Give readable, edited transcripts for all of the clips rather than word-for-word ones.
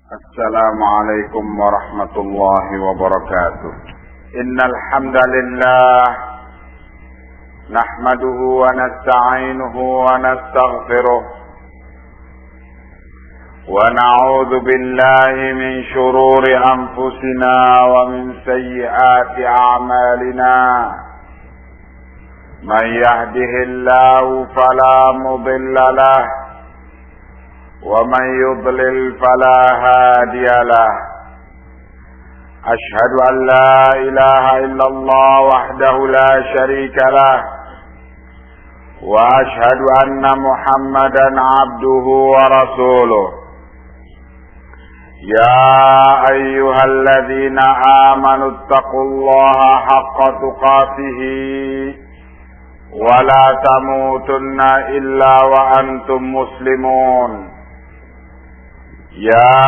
السلام عليكم ورحمة الله وبركاته. إن الحمد لله نحمده ونستعينه ونستغفره ونعوذ بالله من شرور أنفسنا ومن سيئات أعمالنا. من يهده الله فلا مضل له ومن يضلل فلا هادي له. أشهد أن لا إله إلا الله وحده لا شريك له وأشهد أن محمدا عبده ورسوله. يا أيها الذين آمنوا اتقوا الله حق تقاته ولا تموتن إلا وأنتم مسلمون. يا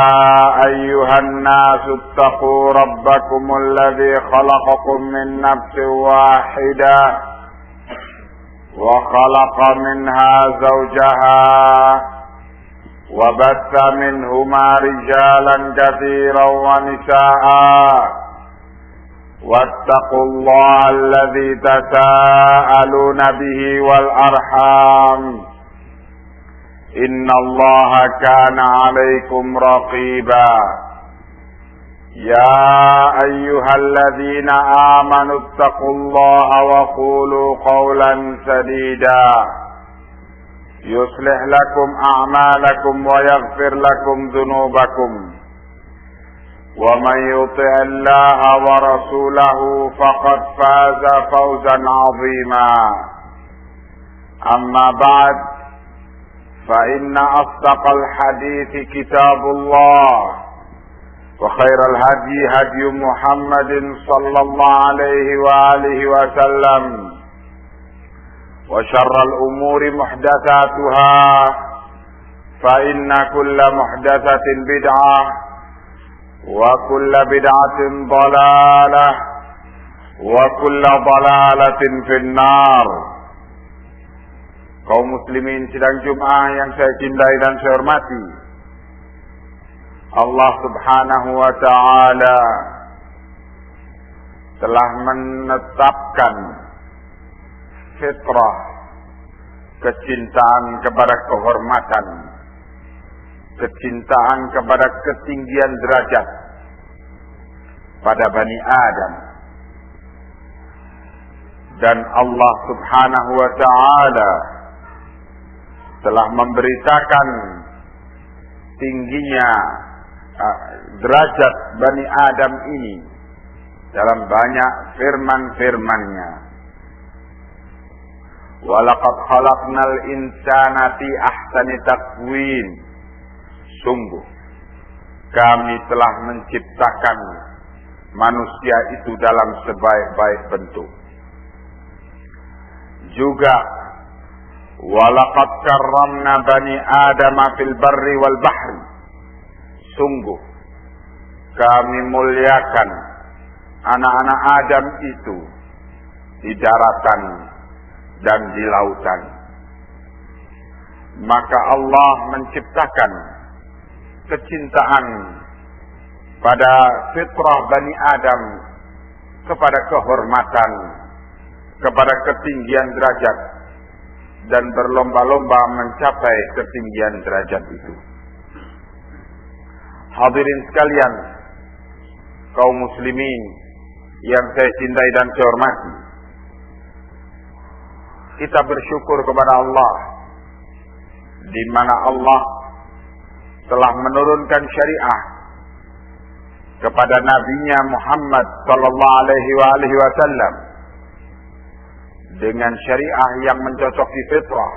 أيها الناس اتقوا ربكم الذي خلقكم من نفس واحدة وخلق منها زوجها وبث منهما رجالا كثيرا ونساء واتقوا الله الذي تساءلون به والأرحام إن الله كان عليكم رقيبا. يا أيها الذين آمنوا اتقوا الله وقولوا قولا سديدا يصلح لكم أعمالكم ويغفر لكم ذنوبكم ومن يطع الله ورسوله فقد فاز فوزا عظيما. أما بعد فإن أصدق الحديث كتاب الله وخير الهدي هدي محمد صلى الله عليه وآله وسلم وشر الأمور محدثاتها فإن كل محدثة بدعة وكل بدعة ضلالة وكل ضلالة في النار. Kaum muslimin sidang Jum'ah yang saya cintai dan saya hormati, Allah subhanahu wa ta'ala telah menetapkan fitrah kecintaan kepada kehormatan, kecintaan kepada ketinggian derajat pada Bani Adam. Dan Allah subhanahu wa ta'ala telah memberitakan tingginya derajat Bani Adam ini dalam banyak firman-firman-Nya. Walaqad khalaqnal insana fi ahsani taqwim. Sungguh kami telah menciptakan manusia itu dalam sebaik-baik bentuk. Juga walaqad karramna bani Adam fil barri wal bahri. Sungguh kami muliakan anak-anak Adam itu di daratan dan di lautan. Maka Allah menciptakan kecintaan pada fitrah Bani Adam kepada kehormatan, kepada ketinggian derajat, dan berlomba-lomba mencapai ketinggian derajat itu. Hadirin sekalian, kaum muslimin yang saya cintai dan saya hormati, kita bersyukur kepada Allah di mana Allah telah menurunkan syariah kepada nabinya Muhammad sallallahu alaihi wasallam dengan syariah yang mencocoki fitrah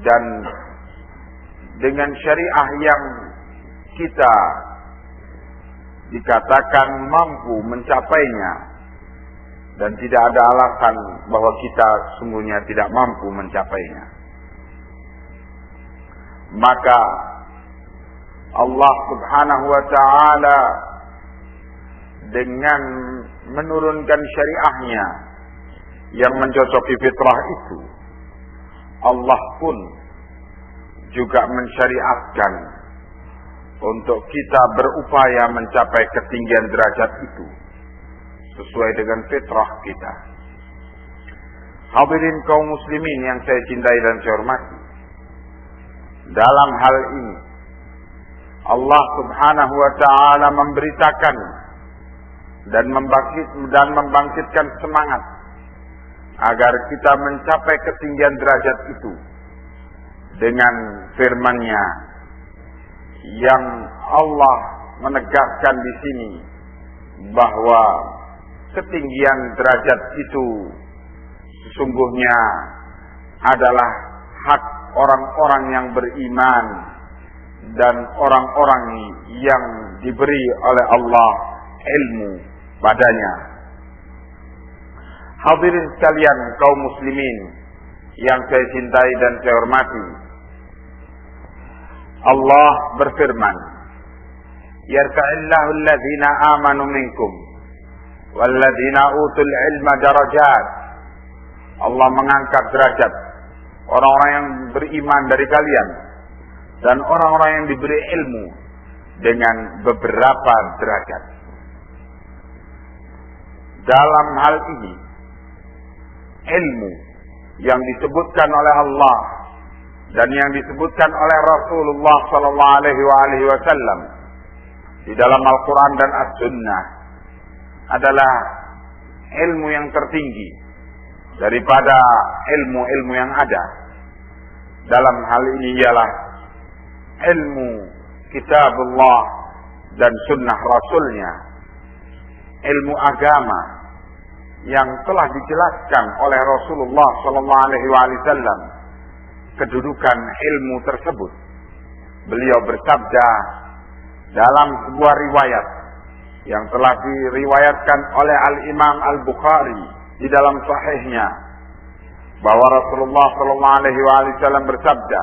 dan dengan syariah yang kita dikatakan mampu mencapainya dan tidak ada alasan bahwa kita sesungguhnya tidak mampu mencapainya. Maka Allah subhanahu wa ta'ala dengan menurunkan syariahnya yang mencocoki fitrah itu, Allah pun juga mensyariatkan untuk kita berupaya mencapai ketinggian derajat itu sesuai dengan fitrah kita. Hadirin kaum muslimin yang saya cintai dan saya hormati, dalam hal ini Allah Subhanahu wa taala memberitakan dan membangkitkan semangat agar kita mencapai ketinggian derajat itu dengan firman-Nya yang Allah menegaskan di sini bahwa ketinggian derajat itu sesungguhnya adalah hak orang-orang yang beriman dan orang-orang yang diberi oleh Allah ilmu padanya. Hadirin sekalian kaum muslimin yang saya cintai dan saya hormati, Allah berfirman, "Yarfa'illahu alladhina amanu minkum walladzina utul ilma darajat." Allah mengangkat derajat orang-orang yang beriman dari kalian dan orang-orang yang diberi ilmu dengan beberapa derajat. Dalam hal ini, ilmu yang disebutkan oleh Allah dan yang disebutkan oleh Rasulullah sallallahu alaihi wasallam di dalam Al-Quran dan As-Sunnah adalah ilmu yang tertinggi daripada ilmu-ilmu yang ada. Dalam hal ini ialah ilmu kitabullah dan sunnah Rasulnya, ilmu agama yang telah dijelaskan oleh Rasulullah sallallahu alaihi wasallam kedudukan ilmu tersebut. Beliau bersabda dalam sebuah riwayat yang telah diriwayatkan oleh Al-Imam Al-Bukhari di dalam sahihnya, bahwa Rasulullah sallallahu alaihi wasallam bersabda,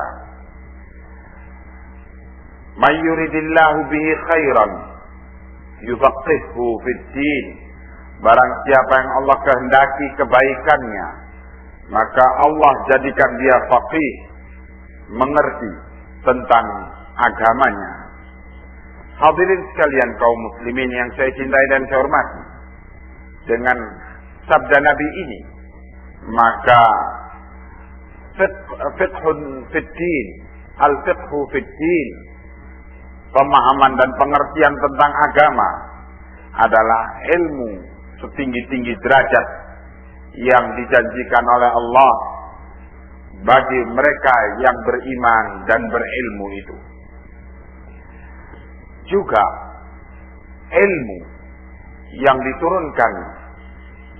"May yuridillahu bihi khairan yufaqqihhu fid din." Barang siapa yang Allah kehendaki kebaikannya, maka Allah jadikan dia faqih, mengerti tentang agamanya. Hadirin sekalian kaum muslimin yang saya cintai dan saya hormati, dengan sabda Nabi ini, maka fiqhun fid din, al-fiqhu fid din, pemahaman dan pengertian tentang agama adalah ilmu setinggi-tinggi derajat yang dijanjikan oleh Allah bagi mereka yang beriman dan berilmu itu. Juga ilmu yang diturunkan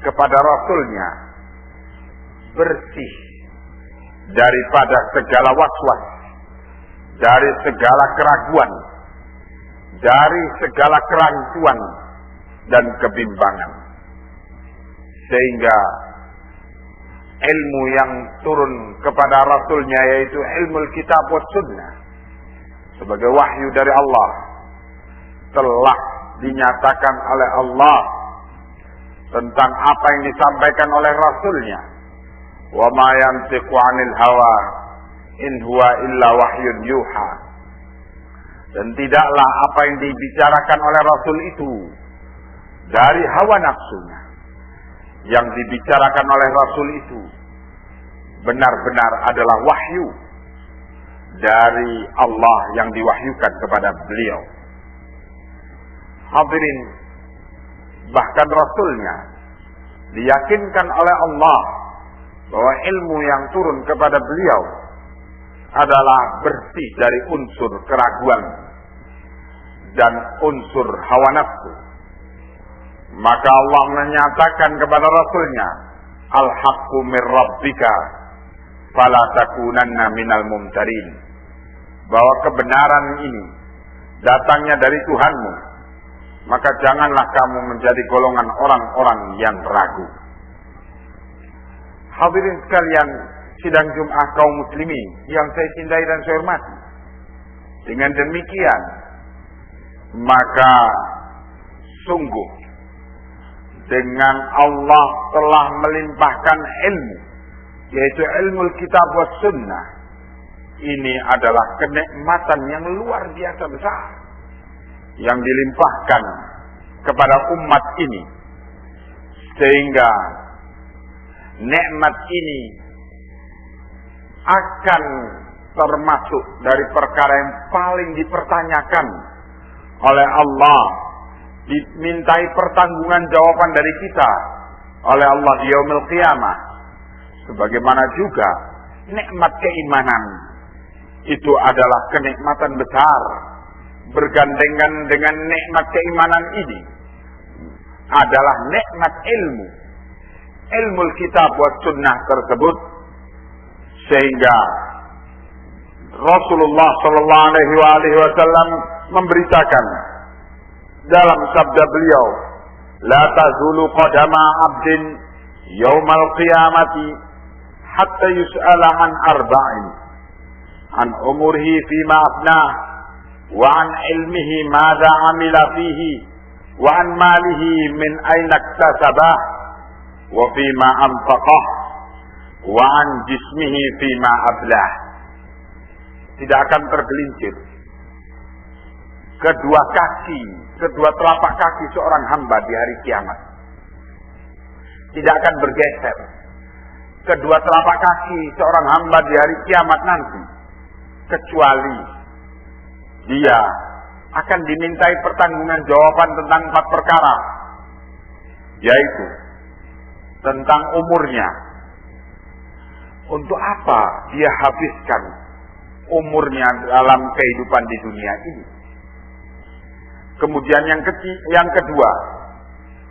kepada Rasulnya bersih daripada segala waswas, dari segala keraguan, dari segala kerancuan dan kebimbangan. Sehingga ilmu yang turun kepada Rasulnya, yaitu ilmu kitab wa sunnah, sebagai wahyu dari Allah, telah dinyatakan oleh Allah tentang apa yang disampaikan oleh Rasulnya. Wa ma yantiqu 'anil hawa in huwa illa wahyun yuha. Dan tidaklah apa yang dibicarakan oleh Rasul itu dari hawa nafsunya. Yang dibicarakan oleh Rasul itu benar-benar adalah wahyu dari Allah yang diwahyukan kepada beliau. Hadirin, bahkan Rasulnya diyakinkan oleh Allah bahwa ilmu yang turun kepada beliau adalah bersih dari unsur keraguan dan unsur hawa nafsu. Maka Allah menyatakan kepada Rasulnya, "Al-haqqu mir rabbika fala takunanna minal mumtarin." Bahwa kebenaran ini datangnya dari Tuhanmu, maka janganlah kamu menjadi golongan orang-orang yang ragu. Hadirin sekalian sidang Jumat kaum muslimin yang saya cintai dan saya hormati, dengan demikian maka sungguh dengan Allah telah melimpahkan ilmu, yaitu ilmu kitab was sunnah. Ini adalah kenikmatan yang luar biasa besar yang dilimpahkan kepada umat ini, sehingga nikmat ini akan termasuk dari perkara yang paling dipertanyakan oleh Allah, dimintai pertanggungan jawaban dari kita oleh Allah di yaumil qiyamah. Sebagaimana juga nikmat keimanan itu adalah kenikmatan besar. Bergandengan dengan nikmat keimanan ini adalah nikmat ilmu, ilmu kitab wa sunnah tersebut, sehingga Rasulullah sallallahu alaihi wasallam memberitakan dalam sabda beliau, la tazulu qadama 'abdin yaumal qiyamati hatta yus'ala an arba'in, an umurihi fima afnah, wa an ilmihi madza 'amila fihi, wa an malihi min aina iktasabah, wa fima anfaqah, wa an jismihi fima ablah. Tidak akan tergelincir kedua telapak kaki seorang hamba di hari kiamat. Tidak akan bergeser kedua telapak kaki seorang hamba di hari kiamat nanti, kecuali dia akan dimintai pertanggungan jawaban tentang 4 perkara, yaitu tentang umurnya. Untuk apa dia habiskan umurnya dalam kehidupan di dunia ini? Kemudian yang kedua,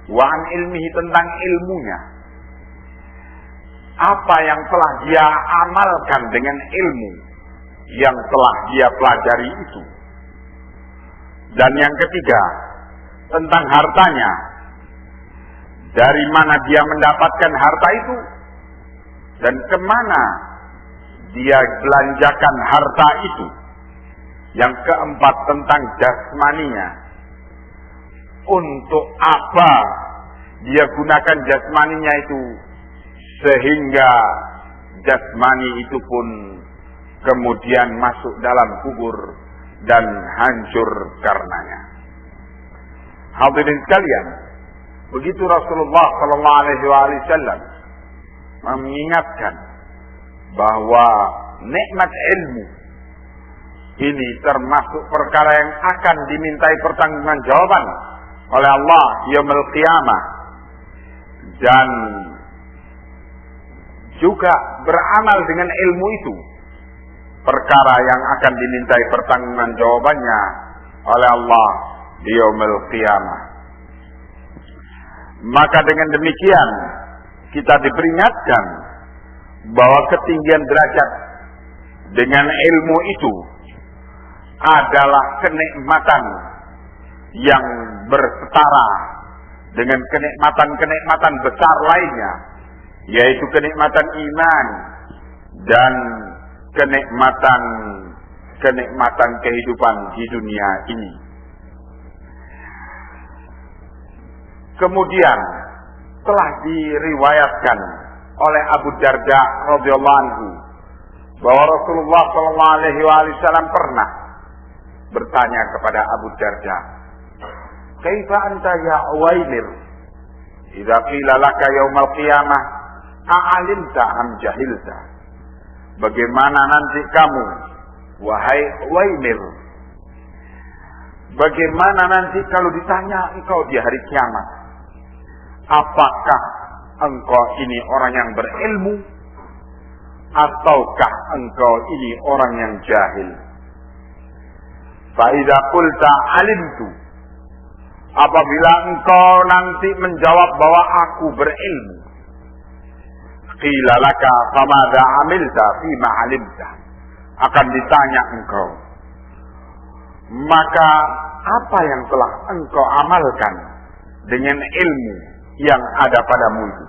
wa an ilmihi, tentang ilmunya. Apa yang telah dia amalkan dengan ilmu yang telah dia pelajari itu. Dan yang ketiga, tentang hartanya. Dari mana dia mendapatkan harta itu dan kemana dia belanjakan harta itu. Yang keempat, tentang jasmaninya. Untuk apa dia gunakan jasmaninya itu, sehingga jasmani itu pun kemudian masuk dalam kubur dan hancur karenanya. Hadirin sekalian, begitu Rasulullah sallallahu alaihi wasallam mengingatkan bahwa nikmat ilmu ini termasuk perkara yang akan dimintai pertanggungan jawaban oleh Allah yaumil qiyamah, dan juga beramal dengan ilmu itu perkara yang akan dimintai pertanggungan jawabannya oleh Allah di yaumil qiyamah. Maka dengan demikian kita diperingatkan bahwa ketinggian derajat dengan ilmu itu adalah kenikmatan yang bersetara dengan kenikmatan-kenikmatan besar lainnya, yaitu kenikmatan iman dan kenikmatan kehidupan di dunia ini. Kemudian telah diriwayatkan oleh Abu Darda radhiyallahu anhu bahwa Rasulullah sallallahu alaihi wasallam pernah bertanya kepada Abu Darda, "Kaifa anta ya Uwaimir? Idza qila laka yaumal qiyamah a'alimta am jahilta?" Bagaimana nanti kamu, wahai Uwaimir? Bagaimana nanti kalau ditanya engkau di hari kiamat? Apakah engkau ini orang yang berilmu, ataukah engkau ini orang yang jahil? Fa idza qulta alimtu, apabila engkau nanti menjawab bahwa aku berilmu, qila laka famadza amilta fima alimta, akan ditanya engkau, maka apa yang telah engkau amalkan dengan ilmu yang ada padamu itu?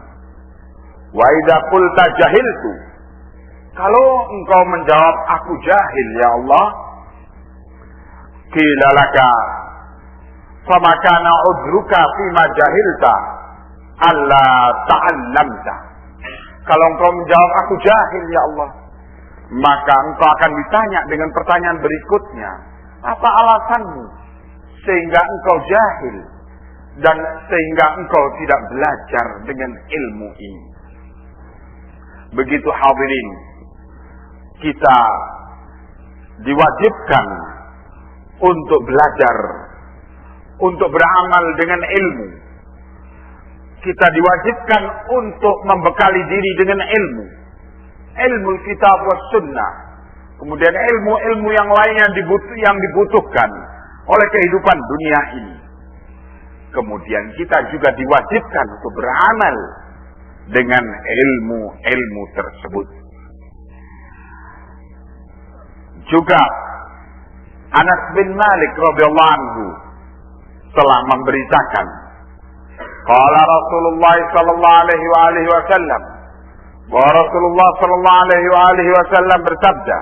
Wa idza qulta jahiltu, kalau engkau menjawab aku jahil ya Allah, qila laka fama kana udruka fima jahilta alla ta'allamta. Kalau engkau menjawab aku jahil ya Allah, maka engkau akan ditanya dengan pertanyaan berikutnya, apa alasanmu sehingga engkau jahil dan sehingga engkau tidak belajar dengan ilmu ini. Begitu hadirin, kita diwajibkan untuk belajar, untuk beramal dengan ilmu. Kita diwajibkan untuk membekali diri dengan ilmu. Ilmu kitab was sunnah. Kemudian ilmu-ilmu yang lainnya yang dibutuhkan oleh kehidupan dunia ini. Kemudian kita juga diwajibkan untuk beramal dengan ilmu-ilmu tersebut. Juga Anas bin Malik radhiyallahu anhu telah memberitakan, qala Rasulullah sallallahu alaihi wasallam, bahwa Rasulullah sallallahu alaihi wasallam bersabda,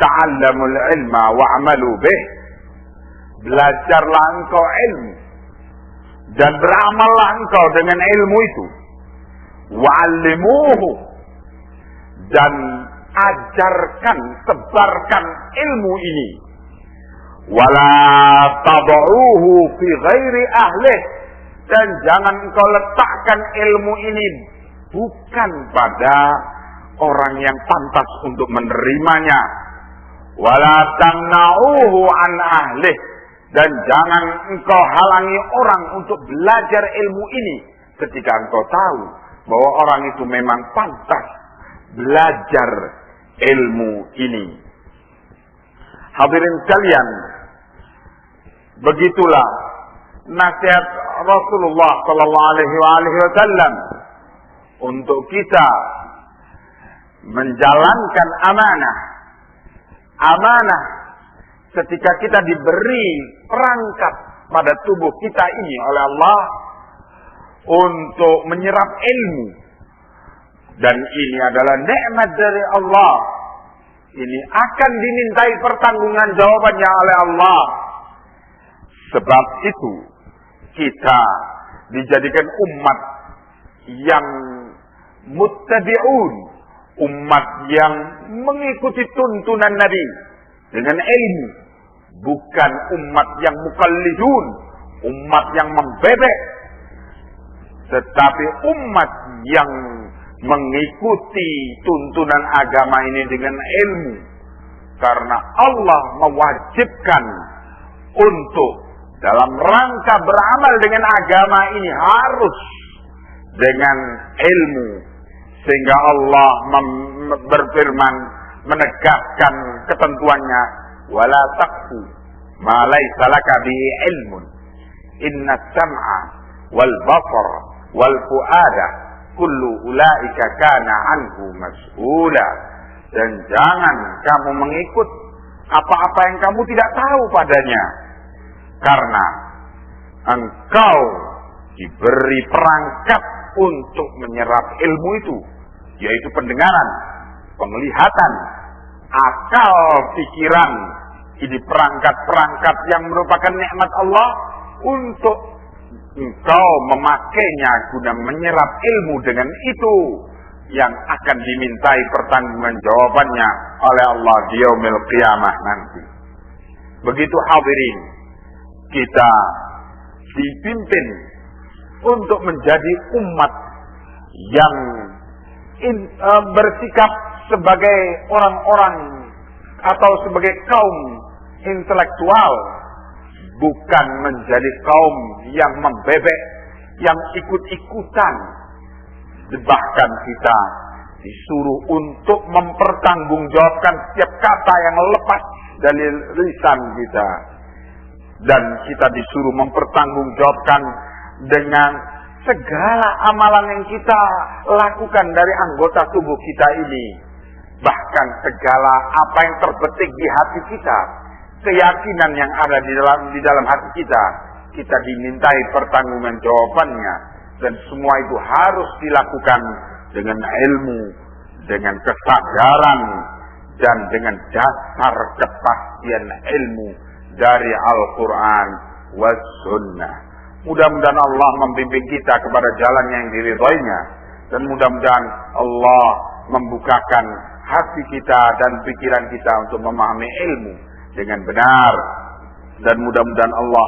ta'allamul ilma wa'malu bih. Belajarlah engkau ilmu dan beramallah engkau dengan ilmu itu. Wa'allimuhu, dan ajarkan, sebarkan ilmu ini. Wala tad'uhu fi ghairi ahlih, dan jangan engkau letakkan ilmu ini bukan pada orang yang pantas untuk menerimanya. Wala tamna'uhu an ahlih, dan jangan engkau halangi orang untuk belajar ilmu ini ketika engkau tahu bahwa orang itu memang pantas belajar ilmu ini. Hadirin sekalian, begitulah nasihat Rasulullah sallallahu alaihi wasallam untuk kita menjalankan amanah. Amanah ketika kita diberi perangkat pada tubuh kita ini oleh Allah untuk menyerap ilmu, dan ini adalah nikmat dari Allah. Ini akan dimintai pertanggungan jawabannya oleh Allah. Sebab itu kita dijadikan umat yang muttabi'un, umat yang mengikuti tuntunan Nabi dengan ilmu, bukan umat yang mukallidun, umat yang membebek, tetapi umat yang mengikuti tuntunan agama ini dengan ilmu, karena Allah mewajibkan untuk dalam rangka beramal dengan agama ini harus dengan ilmu, sehingga Allah berfirman menegaskan ketentuannya, wala taqfu ma laysa laka bihi ilmun inna sam'a wal basar wal fuada kullu ulaika kana anhu mas'ula. Dan jangan kamu mengikut apa-apa yang kamu tidak tahu padanya, karena engkau diberi perangkat untuk menyerap ilmu itu, yaitu pendengaran, penglihatan, akal, pikiran. Ini perangkat-perangkat yang merupakan nikmat Allah untuk engkau memakainya guna menyerap ilmu. Dengan itu yang akan dimintai pertanggungan jawabannya oleh Allah di yaumil qiyamah nanti. Begitu hadirin, kita dipimpin untuk menjadi umat yang bersikap sebagai orang-orang atau sebagai kaum intelektual, bukan menjadi kaum yang membebek, yang ikut-ikutan. Bahkan kita disuruh untuk mempertanggungjawabkan setiap kata yang lepas dari lisan kita, dan kita disuruh mempertanggungjawabkan dengan segala amalan yang kita lakukan dari anggota tubuh kita ini. Bahkan segala apa yang terbetik di hati kita, keyakinan yang ada di dalam hati kita, kita dimintai pertanggungan jawabannya. Dan semua itu harus dilakukan dengan ilmu, dengan kesadaran, dan dengan dasar kepastian ilmu dari Al-Quran was Sunnah. Mudah-mudahan Allah membimbing kita kepada jalan yang diridhoinya, dan mudah-mudahan Allah membukakan hati kita dan pikiran kita untuk memahami ilmu dengan benar. Dan mudah-mudahan Allah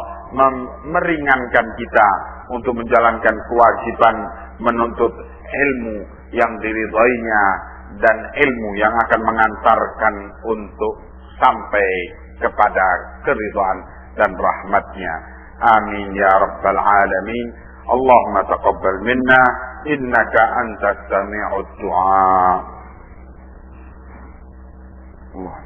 meringankan kita untuk menjalankan kewajiban menuntut ilmu yang diridhoinya dan ilmu yang akan mengantarkan untuk sampai kepada keridhaan dan rahmatnya. Amin ya rabbal alamin. Allahumma taqabbal minna innaka antas sami'ud du'a. Allah.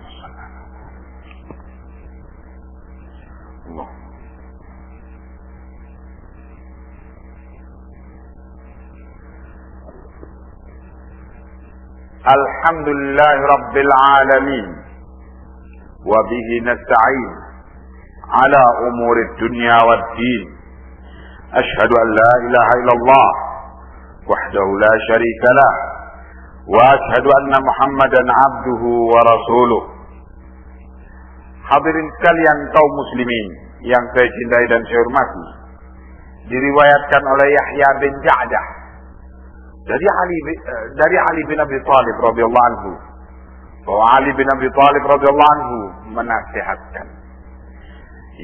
Alhamdulillah rabbil alamin wa bihi nasta'in ala umuri dunya wad din. Ashhadu an la ilaha illallah wahdahu la syarika lah wa ashhadu anna Muhammadan abduhu wa rasuluh. Hadirin sekalian kaum muslimin yang saya cintai dan saya hormati, diriwayatkan oleh Yahya bin Ja'dah dari Ali bin Abi Thalib radhiyallahu anhu bahwa Ali bin Abi Thalib radhiyallahu anhu menasihatkan,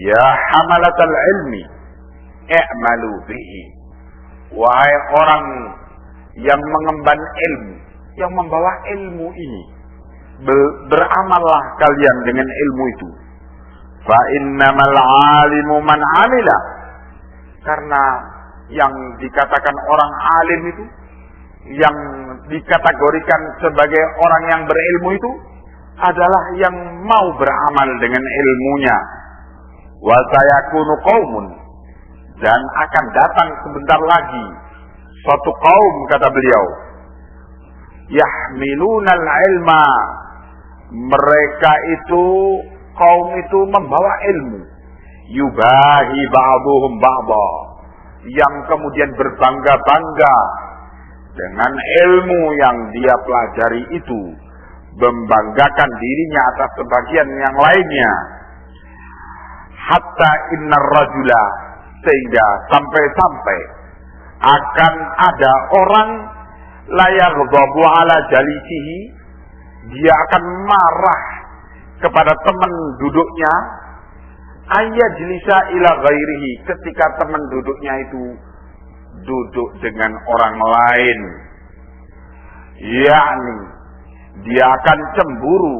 ya hamalatal ilmi i'malu bihi, wahai orang yang mengemban ilmu, yang membawa ilmu ini, beramallah kalian dengan ilmu itu. Fa innamal alimu man amila, karena yang dikatakan orang alim itu, yang dikategorikan sebagai orang yang berilmu itu adalah yang mau beramal dengan ilmunya. Wa sayakunu qaumun, dan akan datang sebentar lagi suatu kaum, kata beliau, yahmilunal ilma, mereka itu, kaum itu membawa ilmu, yubahi ba'duhum ba'da, yang kemudian berbangga-bangga dengan ilmu yang dia pelajari itu, membanggakan dirinya atas sebagian yang lainnya. Hatta innar rajula, sehingga sampai-sampai akan ada orang la yaghdabu ala jalisihi, dia akan marah kepada teman duduknya, ayyajlisa ila ghairihi, ketika teman duduknya itu duduk dengan orang lain. Yakni dia akan cemburu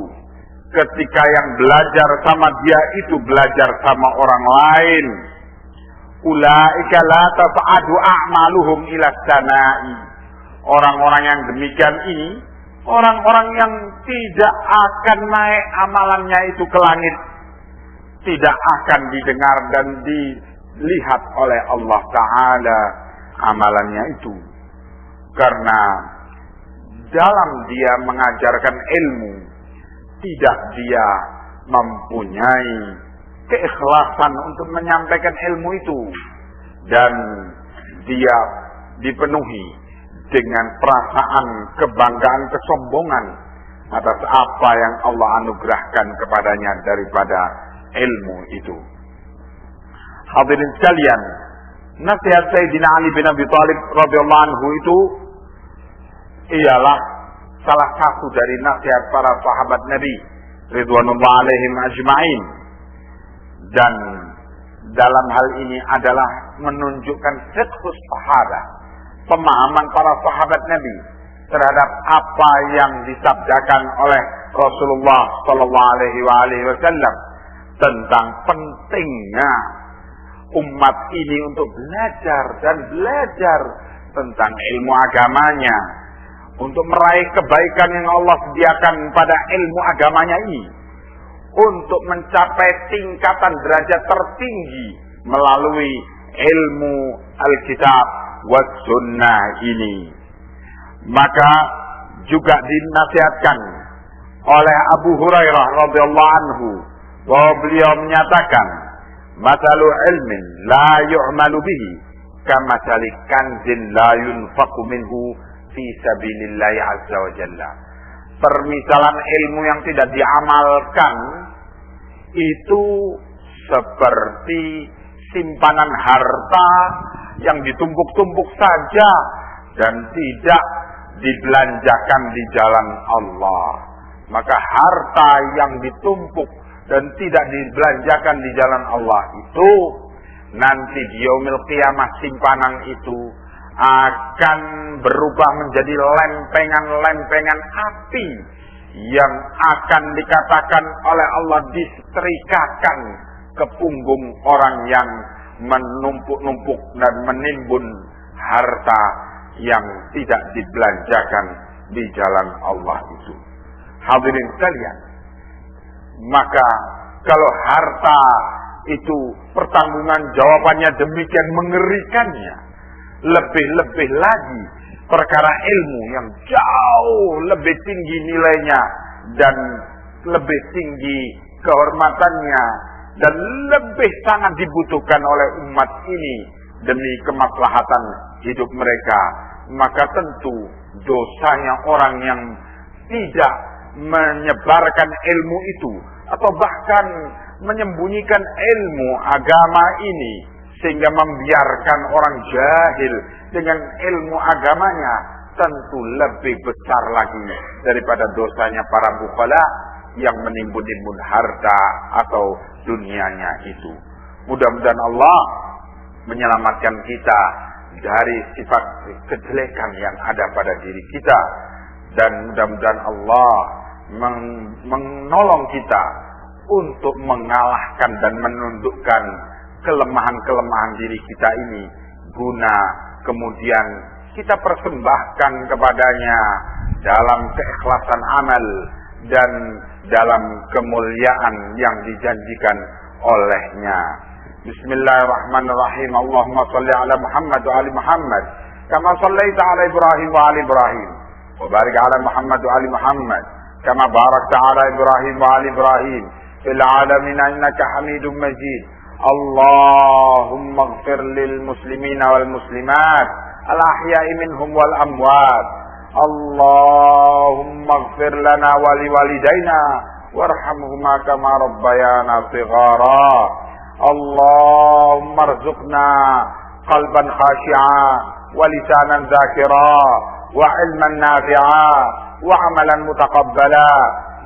ketika yang belajar sama dia itu belajar sama orang lain. Ulaika la tafa'adu a'maluhum ila sana'i, orang-orang yang demikian ini orang-orang yang tidak akan naik amalannya itu ke langit, tidak akan didengar dan dilihat oleh Allah Ta'ala amalannya itu. Karena dalam dia mengajarkan ilmu, tidak dia mempunyai keikhlasan untuk menyampaikan ilmu itu, dan dia dipenuhi dengan perasaan kebanggaan, kesombongan atas apa yang Allah anugerahkan kepadanya daripada ilmu itu. Hadirin sekalian, nasihat Sayyidina Ali bin Abi Thalib radhiyallahu anhu itu ialah salah satu dari nasihat para sahabat Nabi ridwanullah alaihim ajma'in, dan dalam hal ini adalah menunjukkan fiqhus sahabat, pemahaman para sahabat Nabi terhadap apa yang disabdakan oleh Rasulullah sallallahu alaihi wasallam tentang pentingnya umat ini untuk belajar dan belajar tentang ilmu agamanya, untuk meraih kebaikan yang Allah sediakan pada ilmu agamanya ini, untuk mencapai tingkatan derajat tertinggi melalui ilmu Alkitab was Sunnah ini. Maka juga dinasihatkan oleh Abu Hurairah radhiyallahu anhu bahwa beliau menyatakan, "Mathalu ilmin la yu'malu bihi kamathali kanzin la yunfaqu minhu fi sabilillahi azza wa jalla." Permisalan ilmu yang tidak diamalkan itu seperti simpanan harta yang ditumpuk-tumpuk saja dan tidak dibelanjakan di jalan Allah. Maka harta yang ditumpuk dan tidak dibelanjakan di jalan Allah itu, nanti di yaumil qiyamah simpanan itu akan berubah menjadi lempengan-lempengan api yang akan dikatakan oleh Allah disetrikakan ke punggung orang yang menumpuk-numpuk dan menimbun harta yang tidak dibelanjakan di jalan Allah itu. Hadirin sekalian, maka kalau harta itu pertanggungan jawabannya demikian mengerikannya, lebih-lebih lagi perkara ilmu yang jauh lebih tinggi nilainya dan lebih tinggi kehormatannya dan lebih sangat dibutuhkan oleh umat ini demi kemaslahatan hidup mereka, maka tentu dosanya orang yang tidak menyebarkan ilmu itu atau bahkan menyembunyikan ilmu agama ini sehingga membiarkan orang jahil dengan ilmu agamanya tentu lebih besar lagi daripada dosanya para bukhala yang menimbun-nimbun harta atau dunianya itu. Mudah-mudahan Allah menyelamatkan kita dari sifat kejelekan yang ada pada diri kita, dan mudah-mudahan Allah menolong kita untuk mengalahkan dan menundukkan kelemahan-kelemahan diri kita ini, guna kemudian kita persembahkan kepadanya dalam keikhlasan amal dan dalam kemuliaan yang dijanjikan olehnya. Bismillahirrahmanirrahim. Allahumma salli ala Muhammad wa ali Muhammad kama sallaita ala Ibrahim wa ali Ibrahim wa barik ala Muhammad wa ali Muhammad kama barakta ala Ibrahim wa ali Ibrahim fil alamin innaka Hamidum Majid. Allahumma ighfir lil muslimina wal muslimat al ahya'i minhum wal amwat. Allahumma ighfir lana wa liwalidayna warhamhuma kama rabbayana shighara. Allahumma arzuqna qalban khashi'a wa lisanan zakira wa ilman nafi'a wa amalan mutaqabbala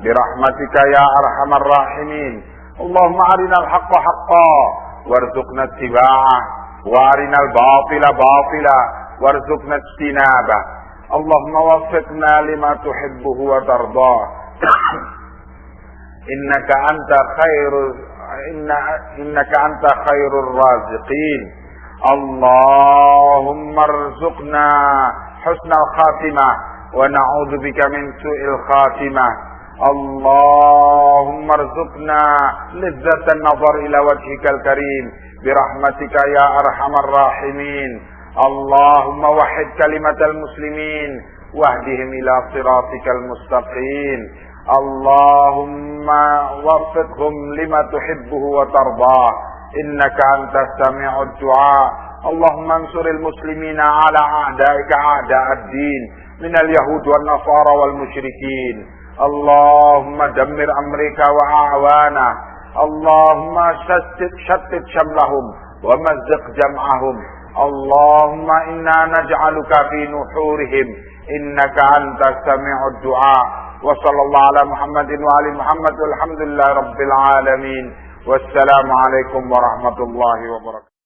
birahmatika ya arhamar rahimin. Allahumma arina al-haqqa haqqa warzuqna ittiba'ah wa arina al-batila batila warzuqna ijtinabah. Allahumma waffiqna lima tuhibbuhu wa tardah. innaka anta khairur raziqin. Allahumma arzuqna husnal khatimah wa na'udzu bika min su'il khatimah. Allahumma arzuqna lizzatan nazar ila wajhikal karim birahmatika ya arhamar rahimin. Allahumma wahhid kalimatal muslimin wahdihim ila siratikal mustaqim. Allahumma waffiqhum lima tuhibbuhu wa tardah innaka antas sami'ud du'a. Allahumma ansuril muslimina ala a'daika a'da'ad din minal yahud wan nasara wal musyrikin. Allahumma dammir Amerika wa a'wana. Allahumma shattit shamlahum wa mazziq jam'ahum. Allahumma inna naj'aluka fi nuhurihim innaka antas sami'ud du'a. Wa sallallahu ala Muhammadin wa ali Muhammad walhamdulillahi rabbil alamin. Wassalamu alaikum warahmatullahi wabarakatuh.